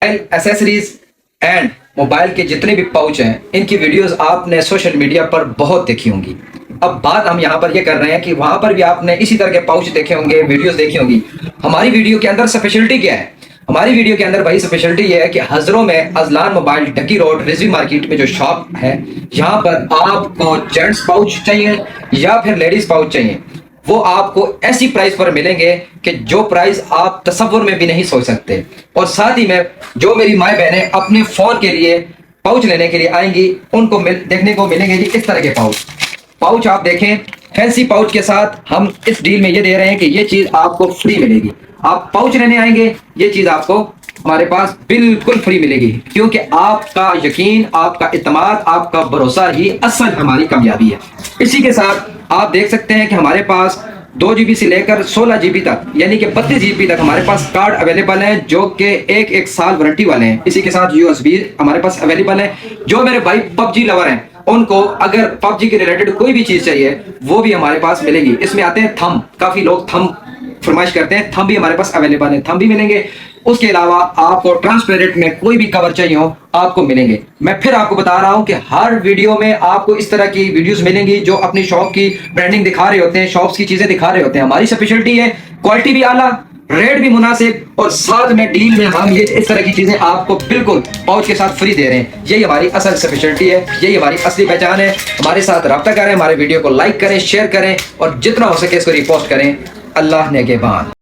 Accessories and mobile के जितने भी पाउच हैं, इनकी वीडियोस आपने सोशल मीडिया पर बहुत देखी होंगी। अब बात हम यहाँ पर ये कर रहे हैं कि वहाँ पर भी आपने इसी तरह के पाउच देखे होंगे, वीडियोस देखी होंगी। हमारी वीडियो के अंदर स्पेशलिटी क्या है? हमारी वीडियो के अंदर भाई स्पेशलिटी ये है कि हजरों में अजलान मोबाइल डकी रोड रिजवी मार्केट में जो शॉप है, यहाँ पर आपको जेंट्स पाउच चाहिए या फिर लेडीज पाउच चाहिए, वो आपको ऐसी प्राइस पर मिलेंगे कि जो प्राइस आप तसव्वुर में भी नहीं सोच सकते। और साथ ही में जो मेरी माए बहनें अपने फोन के लिए पाउच लेने के लिए आएंगी, उनको देखने को मिलेंगे जी इस तरह के पाउच आप देखें। फैंसी पाउच के साथ हम इस डील में ये दे रहे हैं कि ये चीज आपको फ्री मिलेगी। आप पाउच लेने आएंगे, ये चीज आपको हमारे पास बिल्कुल फ्री मिलेगी, क्योंकि आपका यकीन, आपका इत्मीनान, आपका भरोसा ही असल हमारी कामयाबी है। इसी के साथ आप देख सकते हैं कि हमारे पास 2 GB से लेकर 16 GB तक, यानी कि 32 GB तक हमारे पास कार्ड अवेलेबल हैं, जो कि एक साल वारंटी वाले हैं। इसी के साथ USB हमारे पास अवेलेबल है। जो मेरे भाई पबजी लवर हैं, उनको अगर पबजी के रिलेटेड कोई भी चीज चाहिए, वो भी हमारे पास मिलेगी। इसमें आते हैं थंब, काफी लोग थंब फरमाइश करते हैं, थंब भी हमारे पास अवेलेबल है, थंब भी मिलेंगे। उसके अलावा आपको ट्रांसपेरेंट में कोई भी कवर चाहिए हो, आपको मिलेंगे। मैं फिर आपको बता रहा हूं कि हर वीडियो में आपको इस तरह की वीडियोस मिलेंगी जो अपनी शॉप की ब्रांडिंग दिखा रहे होते हैं, शॉप्स की चीजें दिखा रहे होते हैं। हमारी स्पेशलिटी है क्वालिटी भी आला, रेट भी मुनासिब, और साथ में डील में हम ये इस तरह की चीजें आपको बिल्कुल पाउच के साथ फ्री दे रहे हैं। यही हमारी असल स्पेशलिटी है, यही हमारी असली पहचान है। हमारे साथ रब्ता करें, हमारे वीडियो को लाइक करें, शेयर करें और जितना हो सके इसको रिपोस्ट करें। अल्लाह ने के बाद।